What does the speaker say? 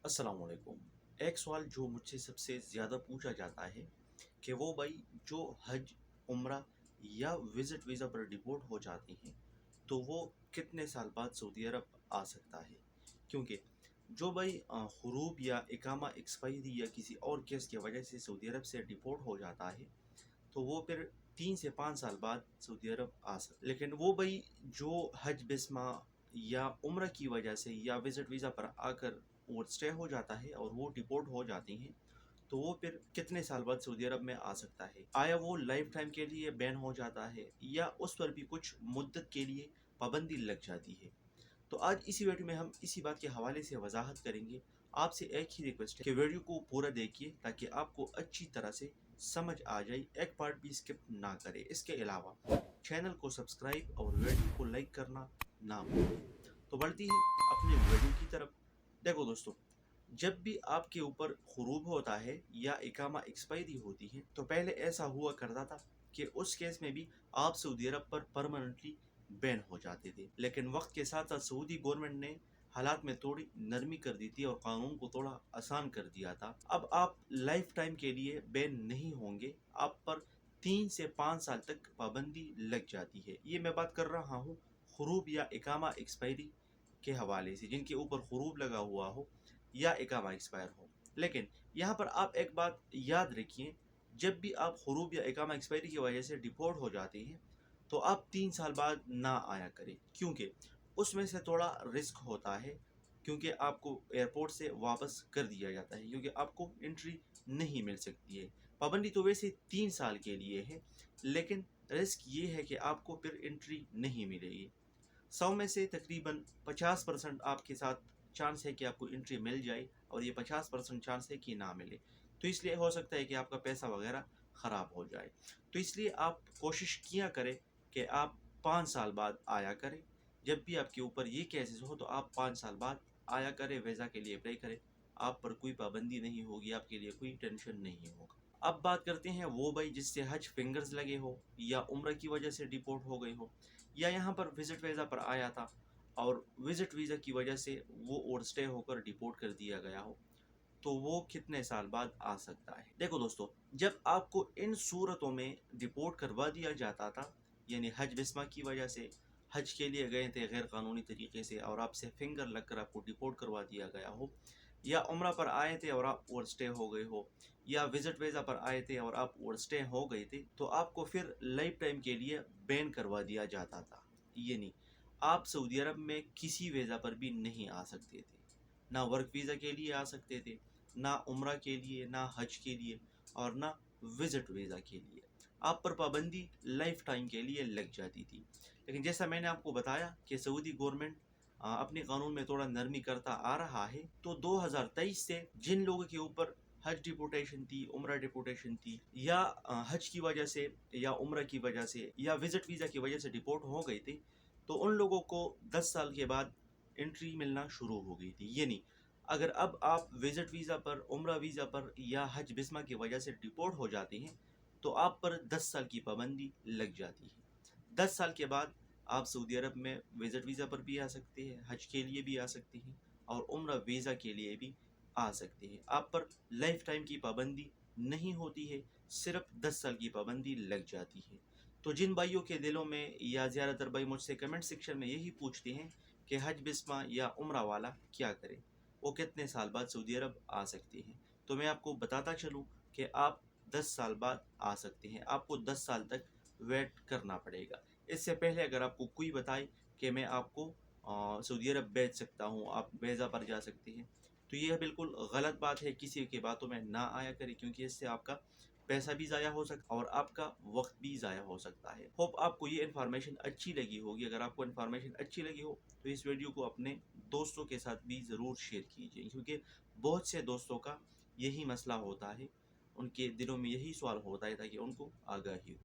अस्सलाम वालेकुम। एक सवाल जो मुझसे सबसे ज़्यादा पूछा जाता है कि वो भाई जो हज, उम्रा या विज़िट वीज़ा पर डिपोर्ट हो जाते हैं तो वो कितने साल बाद सऊदी अरब आ सकता है? क्योंकि जो भाई हुरूब या इकामा एक्सपायरी या किसी और केस की वजह से सऊदी अरब से डिपोर्ट हो जाता है तो वो फिर 3 से 5 साल बाद सऊदी अरब आ सकता। लेकिन वो भाई जो हज बिस्मा या उम्र की वजह से या विजिट वीज़ा पर आकर वो स्टे हो जाता है और वो डिपोर्ट हो जाती हैं तो वो फिर कितने साल बाद सऊदी अरब में आ सकता है? आया वो लाइफ टाइम के लिए बैन हो जाता है या उस पर भी कुछ मुद्दत के लिए पाबंदी लग जाती है? तो आज इसी वीडियो में हम इसी बात के हवाले से वजाहत करेंगे। आपसे एक ही रिक्वेस्ट है कि वीडियो को पूरा देखिए ताकि आपको अच्छी तरह से समझ आ जाए, एक पार्ट भी स्किप ना करें। इसके अलावा चैनल को सब्सक्राइब और वीडियो को लाइक करना ना भूलें। तो बढ़ती है अपने वीडियो की तरफ। देखो दोस्तों, जब भी आपके ऊपर खुरूब होता है या इकामा एक्सपायरी होती है तो पहले ऐसा हुआ करता था कि उस केस में भी आप सऊदी अरब पर परमानेंटली बैन हो जाते थे। लेकिन वक्त के साथ साथ सऊदी गवर्नमेंट ने हालात में थोड़ी नरमी कर दी थी और कानून को थोड़ा आसान कर दिया था। अब आप लाइफ टाइम के लिए बैन नहीं होंगे, आप पर 3 से 5 साल तक पाबंदी लग जाती है। ये मैं बात कर रहा हूँ खुरूब या इकामा एक्सपायरी के हवाले से, जिनके ऊपर खुरूब लगा हुआ हो या इकामा एक्सपायर हो। लेकिन यहाँ पर आप एक बात याद रखिए, जब भी आप खुरूब या इकामा एक्सपायरी की वजह से डिपोर्ट हो जाते हैं तो आप 3 साल बाद ना आया करें, क्योंकि उसमें से थोड़ा रिस्क होता है। क्योंकि आपको एयरपोर्ट से वापस कर दिया जाता है, क्योंकि आपको एंट्री नहीं मिल सकती है। पाबंदी तो वैसे 3 साल के लिए है, लेकिन रिस्क ये है कि आपको फिर एंट्री नहीं मिलेगी। 100 में से तकरीबन 50% आपके साथ चांस है कि आपको एंट्री मिल जाए और ये 50% चांस है कि ना मिले। तो इसलिए हो सकता है कि आपका पैसा वगैरह ख़राब हो जाए। तो इसलिए आप कोशिश किया करें कि आप 5 साल बाद आया करें। जब भी आपके ऊपर ये केसेस हो तो आप 5 साल बाद आया करें, वीज़ा के लिए अप्लाई करें। आप पर कोई पाबंदी नहीं होगी, आपके लिए कोई टेंशन नहीं होगा। अब बात करते हैं वो भाई जिससे हज फिंगर्स लगे हो या उम्र की वजह से डिपोर्ट हो गए हो या यहाँ पर विजिट वीज़ा पर आया था और विजिट वीज़ा की वजह से वो ओवर स्टे होकर डिपोर्ट कर दिया गया हो, तो वो कितने साल बाद आ सकता है? देखो दोस्तों, जब आपको इन सूरतों में डिपोर्ट करवा दिया जाता था, यानी हज बिस्मा की वजह से हज के लिए गए थे गैर कानूनी तरीके से और आपसे फिंगर लगकर आपको डिपोर्ट करवा दिया गया हो, या उम्रा पर आए थे और आप ओवर स्टे हो गए हो, या विजिट वीज़ा पर आए थे और आप ओवर स्टे हो गए थे, तो आपको फिर लाइफ टाइम के लिए बैन करवा दिया जाता था। ये नहीं, आप सऊदी अरब में किसी वीज़ा पर भी नहीं आ सकते थे। ना वर्क वीज़ा के लिए आ सकते थे, ना उम्रा के लिए, ना हज के लिए और ना विजिट वीज़ा के लिए। आप पर पाबंदी लाइफ टाइम के लिए लग जाती थी। लेकिन जैसा मैंने आपको बताया कि सऊदी गवर्नमेंट अपने कानून में थोड़ा नरमी करता आ रहा है, तो 2023 से जिन लोगों के ऊपर हज डिपोर्टेशन थी, उम्रा डिपोर्टेशन थी, या हज की वजह से या उम्रा की वजह से या विजिट वीज़ा की वजह से डिपोर्ट हो गए थे, तो उन लोगों को 10 साल के बाद एंट्री मिलना शुरू हो गई थी। ये नहीं, अगर अब आप विजिट वीज़ा पर, उम्रा वीज़ा पर या हज बिस्मा की वजह से डिपोर्ट हो जाते हैं तो आप पर 10 साल की पाबंदी लग जाती है। 10 साल के बाद आप सऊदी अरब में विजिट वीज़ा पर भी आ सकते हैं, हज के लिए भी आ सकते हैं और उम्रा वीज़ा के लिए भी आ सकते हैं। आप पर लाइफ टाइम की पाबंदी नहीं होती है, सिर्फ 10 साल की पाबंदी लग जाती है। तो जिन भाइयों के दिलों में, या ज़्यादातर भाई मुझसे कमेंट सेक्शन में यही पूछते हैं कि हज बिस्मा या उम्रा वाला क्या करें, वो कितने साल बाद सऊदी अरब आ सकते हैं, तो मैं आपको बताता चलूँ कि आप 10 साल बाद आ सकते हैं। आपको 10 साल तक वेट करना पड़ेगा। इससे पहले अगर आपको कोई बताए कि मैं आपको सऊदी अरब भेज सकता हूँ, आप वीज़ा पर जा सकते हैं, तो ये बिल्कुल गलत बात है। किसी की बातों में ना आया करें, क्योंकि इससे आपका पैसा भी ज़ाया हो सकता है और आपका वक्त भी ज़ाया हो सकता है। होप आपको ये इन्फॉर्मेशन अच्छी लगी होगी। अगर आपको इन्फॉर्मेशन अच्छी लगी हो तो इस वीडियो को अपने दोस्तों के साथ भी ज़रूर शेयर कीजिए, क्योंकि बहुत से दोस्तों का यही मसला होता है, उनके दिलों में यही सवाल होता है ताकि उनको आगाही हो।